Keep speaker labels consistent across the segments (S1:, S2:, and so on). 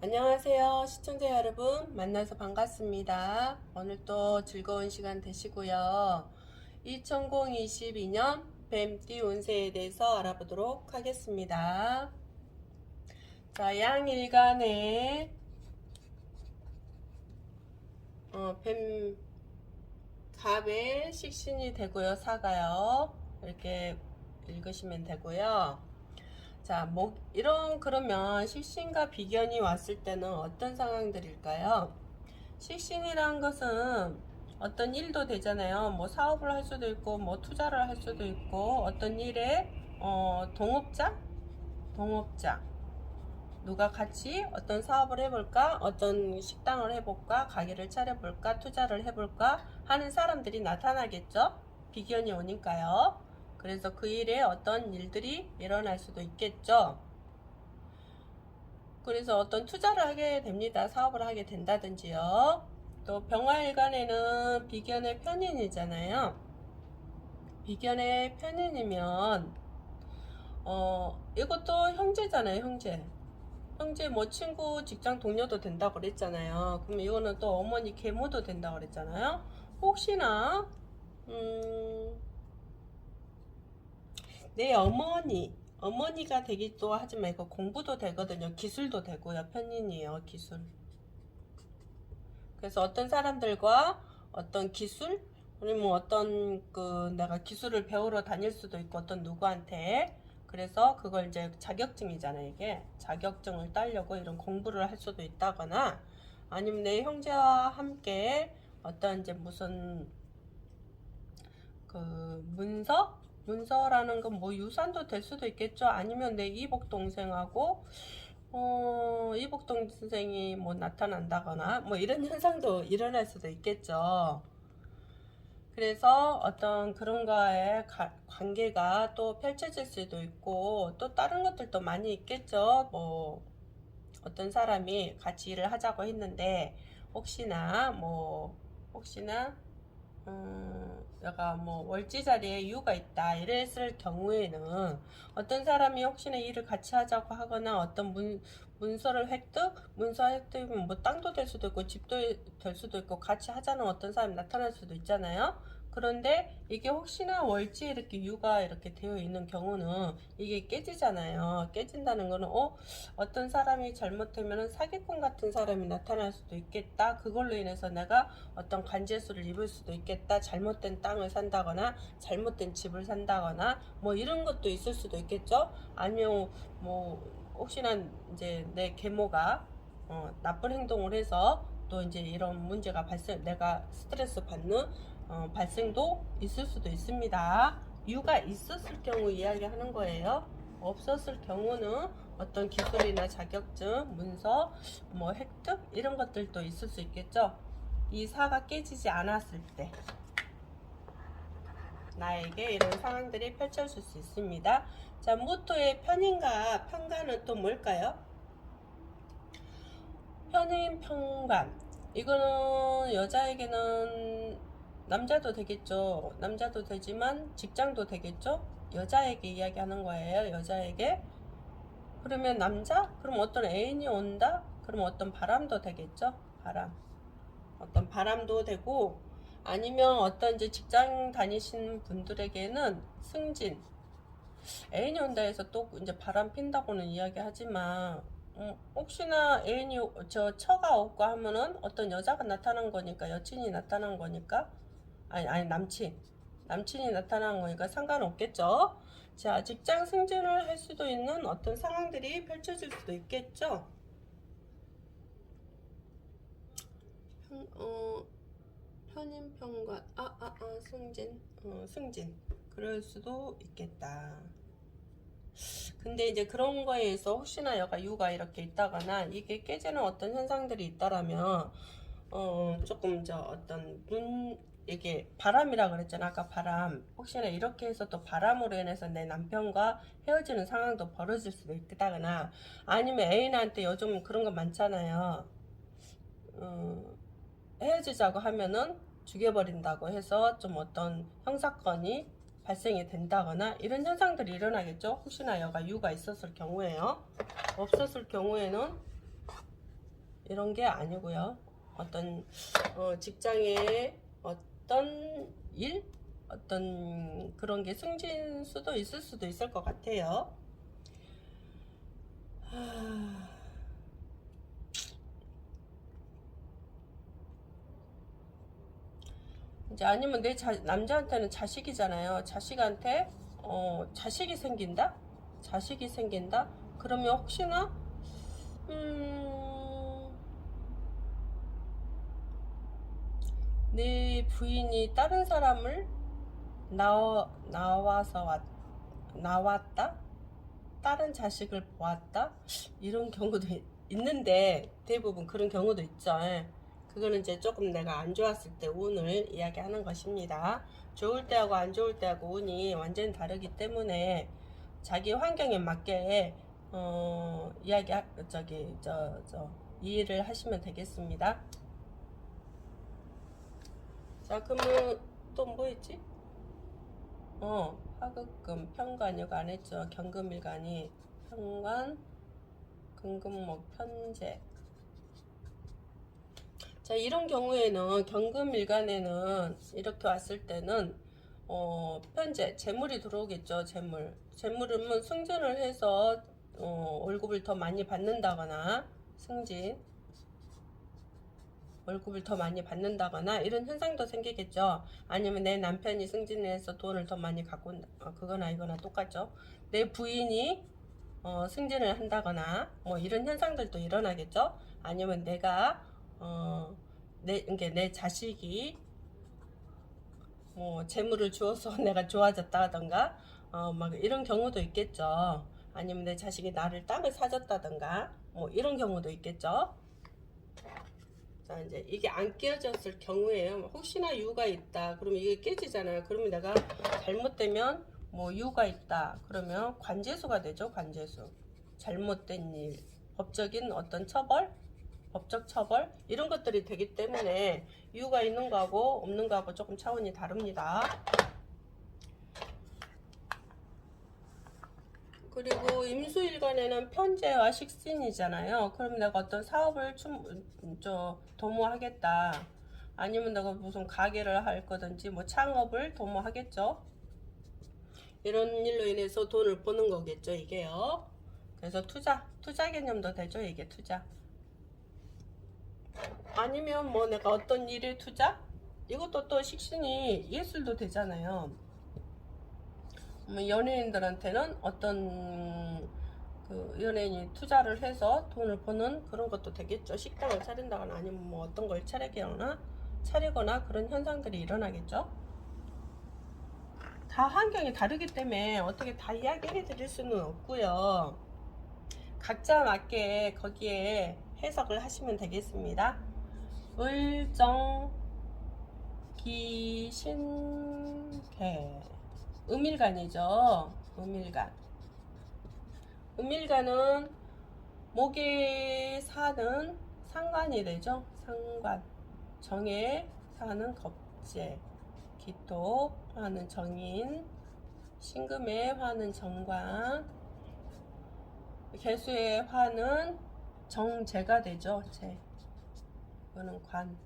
S1: 안녕하세요. 시청자 여러분, 만나서 반갑습니다. 오늘 또 즐거운 시간 되시고요. 2022년 뱀띠 운세에 대해서 알아보도록 하겠습니다. 자, 양일간에 갑의 식신이 되고요. 사가요. 이렇게 읽으시면 되고요. 자, 그러면 식신과 비견이 왔을 때는 어떤 상황들일까요? 식신이란 것은 어떤 일도 되잖아요. 뭐 사업을 할 수도 있고, 뭐 투자를 할 수도 있고, 어떤 일에, 동업자. 누가 같이 어떤 사업을 해볼까? 어떤 식당을 해볼까? 가게를 차려볼까? 투자를 해볼까? 하는 사람들이 나타나겠죠? 비견이 오니까요. 그래서 그 일에 어떤 일들이 일어날 수도 있겠죠. 그래서 어떤 투자를 하게 됩니다. 사업을 하게 된다든지요. 또 병화일간에는 비견의 편인이잖아요. 비견의 편인이면 이것도 형제잖아요. 형제 뭐 친구 직장 동료도 된다고 그랬잖아요. 그럼 이거는 또 어머니 계모도 된다고 그랬잖아요. 혹시나 내 어머니가 되기도 하지만 이거 공부도 되거든요. 기술도 되고요. 편인이에요. 기술. 그래서 어떤 사람들과 어떤 기술, 그리고 뭐 어떤 내가 기술을 배우러 다닐 수도 있고 어떤 누구한테 그래서 그걸 이제 자격증이잖아요. 이게 자격증을 따려고 이런 공부를 할 수도 있다거나 아니면 내 형제와 함께 어떤 이제 무슨 문서라는 건 뭐 유산도 될 수도 있겠죠. 아니면 내 이복 동생하고 이복 동생이 뭐 나타난다거나 뭐 이런 현상도 일어날 수도 있겠죠. 그래서 어떤 그런 거에 관계가 또 펼쳐질 수도 있고 또 다른 것들도 많이 있겠죠. 뭐 어떤 사람이 같이 일을 하자고 했는데 혹시나 내가 뭐 월지 자리에 이유가 있다 이랬을 경우에는 어떤 사람이 혹시나 일을 같이 하자고 하거나 어떤 문서 획득이면 뭐 땅도 될 수도 있고 집도 될 수도 있고 같이 하자는 어떤 사람이 나타날 수도 있잖아요. 그런데 이게 혹시나 월지에 이렇게 유가 이렇게 되어 있는 경우는 이게 깨지잖아요. 깨진다는 거는 어떤 사람이 잘못되면 사기꾼 같은 사람이 나타날 수도 있겠다. 그걸로 인해서 내가 어떤 관제수를 입을 수도 있겠다. 잘못된 땅을 산다거나 잘못된 집을 산다거나 뭐 이런 것도 있을 수도 있겠죠. 아니면 뭐 혹시나 이제 내 계모가 나쁜 행동을 해서 또 이제 이런 문제가 내가 스트레스 받는 발생도 있을 수도 있습니다. 이유가 있었을 경우 이야기하는 거예요. 없었을 경우는 어떤 기술이나 자격증, 문서, 뭐 획득 이런 것들도 있을 수 있겠죠. 이 사가 깨지지 않았을 때 나에게 이런 상황들이 펼쳐질 수 있습니다. 자, 무토의 편인과 편관은 또 뭘까요? 편인, 편관. 이거는 여자에게는 남자도 되겠죠. 남자도 되지만 직장도 되겠죠. 여자에게 이야기하는 거예요. 여자에게. 그러면 남자? 그럼 어떤 애인이 온다? 그럼 어떤 바람도 되겠죠. 어떤 바람도 되고 아니면 어떤 이제 직장 다니신 분들에게는 승진. 애인이 온다 해서 또 이제 바람 핀다고는 이야기하지만 혹시나 처가 없고 하면은 어떤 여자가 나타난 거니까 여친이 나타난 거니까 아니 남친이 나타난 거니까 상관없겠죠. 자, 직장 승진을 할 수도 있는 어떤 상황들이 펼쳐질 수도 있겠죠. 편인 편관 승진 그럴 수도 있겠다. 근데 이제 그런 거에 의해서 혹시나 유가 이렇게 있다거나 이게 깨지는 어떤 현상들이 있다라면 조금 이게 바람이라 그랬잖아. 아까 바람. 혹시나 이렇게 해서 또 바람으로 인해서 내 남편과 헤어지는 상황도 벌어질 수도 있다거나 아니면 애인한테 요즘 그런 거 많잖아요. 헤어지자고 하면은 죽여버린다고 해서 좀 어떤 형사건이 발생이 된다거나 이런 현상들이 일어나겠죠. 혹시나 유가 있었을 경우에요. 없었을 경우에는 이런 게 아니고요. 어떤 직장에 어떤 일, 어떤 그런 게 승진 수도 있을 수도 있을 것 같아요. 이제 아니면 남자한테는 자식이잖아요. 자식한테 자식이 생긴다? 자식이 생긴다? 그러면 혹시나 내 부인이 다른 사람을 나왔다? 다른 자식을 보았다? 이런 경우도 있는데 대부분 그런 경우도 있죠. 그거는 이제 조금 내가 안 좋았을 때 운을 이야기하는 것입니다. 좋을 때하고 안 좋을 때하고 운이 완전히 다르기 때문에 자기 환경에 맞게 이해를 하시면 되겠습니다. 자, 그러면 또 뭐 있지? 하급금, 편관 이거 안 했죠. 경금일간이 편관, 금금목, 편재. 자, 이런 경우에는 경금일간에는 이렇게 왔을 때는 편재, 재물이 들어오겠죠. 재물은 승진을 해서 월급을 더 많이 받는다거나 승진 월급을 더 많이 받는다거나 이런 현상도 생기겠죠. 아니면 내 남편이 승진해서 돈을 더 많이 갖고 온다. 그거나 이거나 똑같죠. 내 부인이 승진을 한다거나 뭐 이런 현상들도 일어나겠죠. 아니면 내가 내 자식이 뭐 재물을 주어서 내가 좋아졌다 하던가 막 이런 경우도 있겠죠. 아니면 내 자식이 나를 땅을 사줬다던가 뭐 이런 경우도 있겠죠. 자, 이제 이게 안 끼워졌을 경우에요. 혹시나 유가 있다. 그러면 이게 깨지잖아요. 그러면 내가 잘못되면 뭐 유가 있다. 그러면 관재수가 되죠. 관재수. 잘못된 일, 법적인 어떤 처벌, 법적 처벌 이런 것들이 되기 때문에 유가 있는 거하고 없는 거하고 조금 차원이 다릅니다. 그리고 임수일간에는 편재와 식신이잖아요. 그럼 내가 어떤 사업을 도모하겠다. 아니면 내가 무슨 가게를 할 거든지 뭐 창업을 도모하겠죠. 이런 일로 인해서 돈을 버는 거겠죠, 이게요. 그래서 투자 개념도 되죠, 이게 투자. 아니면 뭐 내가 어떤 일에 투자? 이것도 또 식신이 예술도 되잖아요. 연예인들한테는 어떤 그 연예인이 투자를 해서 돈을 버는 그런 것도 되겠죠. 식당을 차린다거나 아니면 뭐 어떤 걸 차리거나 그런 현상들이 일어나겠죠. 다 환경이 다르기 때문에 어떻게 다 이야기해 드릴 수는 없고요. 각자 맞게 거기에 해석을 하시면 되겠습니다. 을정 기신개 음일간이죠. 음일간은 목에 사는 상관이 되죠. 상관. 정에 사는 겁재. 기토 화는 정인. 신금에 화는 정관. 개수의 화는 정재가 되죠. 재. 이거는 관.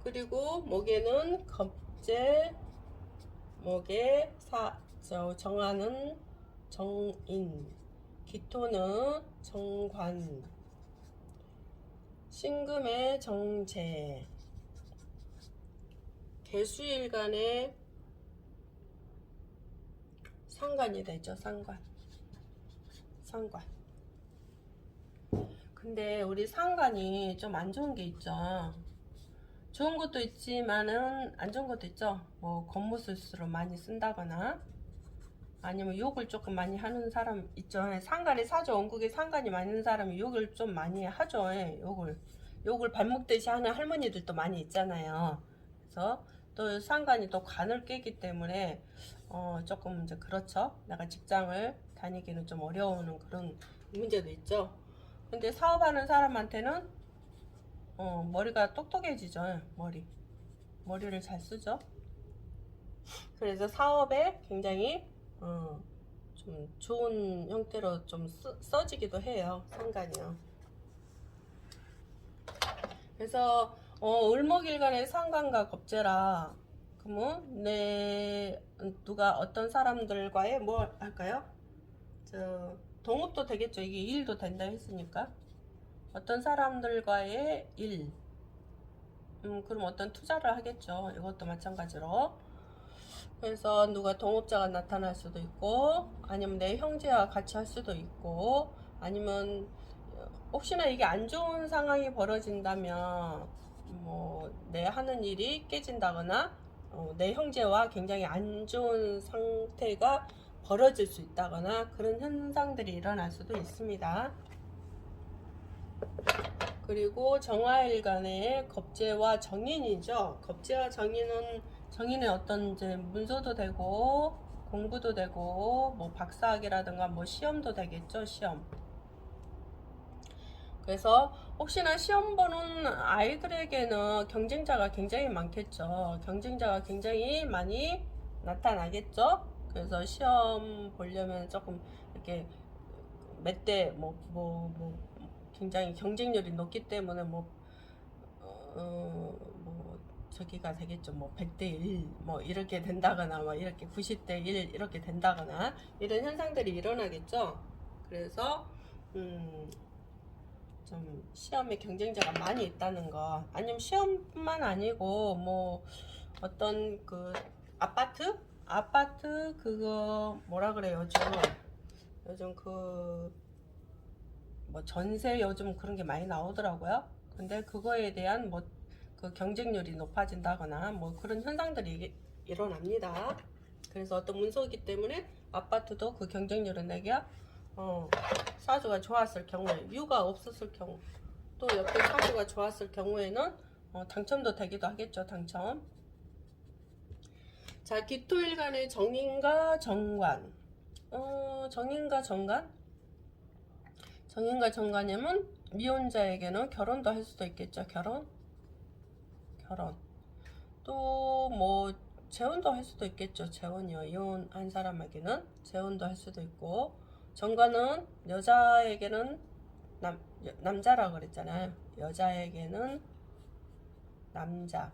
S1: 그리고 목에는 겁재. 목에 정화는 정인, 기토는 정관, 신금의 정재, 개수일간의 상관이 되죠. 상관. 근데 우리 상관이 좀 안 좋은 게 있죠. 좋은 것도 있지만은 안 좋은 것도 있죠. 뭐 겉모술수로 많이 쓴다거나 아니면 욕을 조금 많이 하는 사람 있죠. 상관이 사주 원국에 상관이 많은 사람이 욕을 좀 많이 하죠. 욕을 발목듯이 하는 할머니들도 많이 있잖아요. 그래서 또 상관이 또 관을 깨기 때문에 조금 이제 그렇죠. 내가 직장을 다니기는 좀 어려운 그런 문제도 있죠. 근데 사업하는 사람한테는 머리가 똑똑해지죠. 머리를 잘 쓰죠. 그래서 사업에 굉장히 좀 좋은 형태로 좀 써지기도 해요. 상관이요. 그래서 을목일간의 상관과 겁재라. 그러면 누가 어떤 사람들과의 뭐 할까요? 동업도 되겠죠. 이게 일도 된다 했으니까. 어떤 사람들과의 일. 그럼 어떤 투자를 하겠죠. 이것도 마찬가지로. 그래서 누가 동업자가 나타날 수도 있고, 아니면 내 형제와 같이 할 수도 있고, 아니면 혹시나 이게 안 좋은 상황이 벌어진다면 뭐 내 하는 일이 깨진다거나 내 형제와 굉장히 안 좋은 상태가 벌어질 수 있다거나 그런 현상들이 일어날 수도 있습니다. 그리고 정화일간의 겁재와 정인이죠. 겁재와 정인의 어떤 이제 문서도 되고 공부도 되고 뭐 박사학위라든가 뭐 시험도 되겠죠. 시험. 그래서 혹시나 시험 보는 아이들에게는 경쟁자가 굉장히 많겠죠. 경쟁자가 굉장히 많이 나타나겠죠. 그래서 시험 보려면 조금 이렇게 몇 대 굉장히 경쟁률이 높기 때문에 뭐 저기가 되겠죠. 뭐 100대 1 뭐 이렇게 된다거나 뭐 이렇게 90대 1 이렇게 된다거나 이런 현상들이 일어나겠죠. 그래서 좀 시험에 경쟁자가 많이 있다는 거. 아니면 시험뿐만 아니고 뭐 어떤 그 아파트 그거 뭐라 그래요? 요즘 그 뭐 전세 요즘 그런 게 많이 나오더라고요. 근데 그거에 대한 뭐 그 경쟁률이 높아진다거나 뭐 그런 현상들이 일어납니다. 그래서 어떤 문서이기 때문에 아파트도 그 경쟁률은 내게 사주가 좋았을 경우에, 유가 없었을 경우, 또 옆에 사주가 좋았을 경우에는 당첨도 되기도 하겠죠. 당첨. 자, 기토일간의 정인과 정관. 정인과 정관? 정인과 정관이면 미혼자에게는 결혼도 할 수도 있겠죠. 결혼. 또 뭐 재혼도 할 수도 있겠죠. 재혼이요. 이혼한 사람에게는 재혼도 할 수도 있고, 정관은 여자에게는 남자라 그랬잖아요. 여자에게는 남자가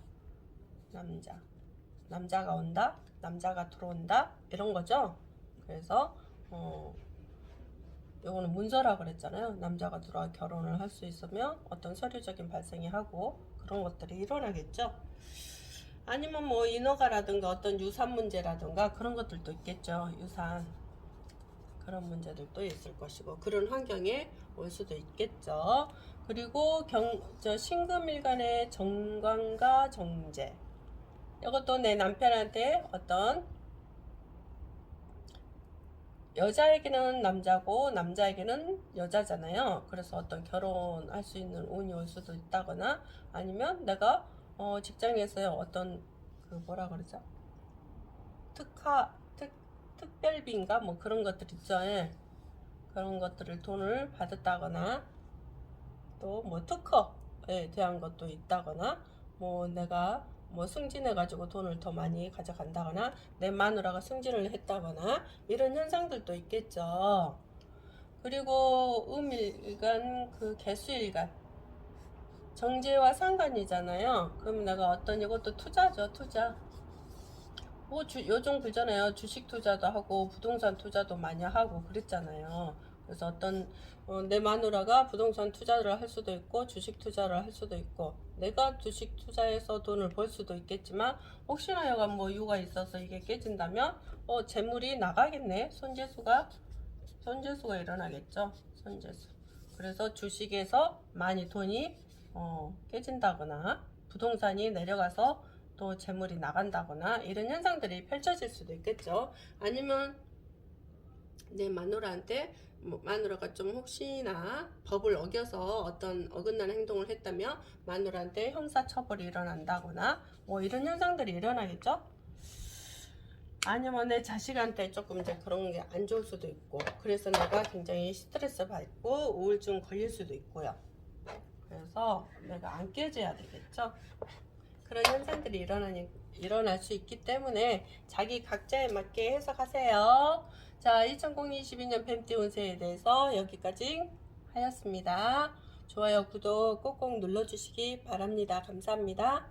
S1: 온다, 남자가 들어온다 이런 거죠. 그래서 요거는 문서라 그랬잖아요. 남자가 들어와 결혼을 할 수 있으면 어떤 서류적인 발생이 하고 그런 것들이 일어나겠죠. 아니면 뭐 인허가라든가 어떤 유산 문제라든가 그런 것들도 있겠죠. 유산 그런 문제들도 있을 것이고 그런 환경에 올 수도 있겠죠. 그리고 신금일간의 정관과 정제. 이것도 내 남편한테 어떤 여자에게는 남자고 남자에게는 여자잖아요. 그래서 어떤 결혼할 수 있는 운이 올 수도 있다거나 아니면 내가 직장에서의 어떤 그 뭐라 그러죠? 특별비인가 뭐 그런 것들 있죠. 예. 그런 것들을 돈을 받았다거나 또 뭐 특허에 대한 것도 있다거나 뭐 내가 뭐 승진해가지고 돈을 더 많이 가져간다거나 내 마누라가 승진을 했다거나 이런 현상들도 있겠죠. 그리고 음일간 그 개수일간 정제와 상관이잖아요. 그럼 내가 어떤 이것도 투자죠. 투자. 뭐 요즘 그잖아요. 주식 투자도 하고 부동산 투자도 많이 하고 그랬잖아요. 그래서 어떤 내 마누라가 부동산 투자를 할 수도 있고 주식 투자를 할 수도 있고 내가 주식 투자해서 돈을 벌 수도 있겠지만 혹시나 여간 뭐 이유가 있어서 이게 깨진다면 재물이 나가겠네. 손재수가 일어나겠죠. 손재수. 그래서 주식에서 많이 돈이 깨진다거나 부동산이 내려가서 또 재물이 나간다거나 이런 현상들이 펼쳐질 수도 있겠죠. 아니면 내 마누라한테 마누라가 좀 혹시나 법을 어겨서 어떤 어긋난 행동을 했다면 마누라한테 형사처벌이 일어난다거나 뭐 이런 현상들이 일어나겠죠. 아니면 내 자식한테 조금 이제 그런 게 안 좋을 수도 있고 그래서 내가 굉장히 스트레스 받고 우울증 걸릴 수도 있고요. 그래서 내가 안 깨져야 되겠죠. 그런 현상들이 일어날 수 있기 때문에 자기 각자에 맞게 해석하세요. 자, 2022년 뱀띠 운세에 대해서 여기까지 하였습니다. 좋아요, 구독 꼭꼭 눌러주시기 바랍니다. 감사합니다.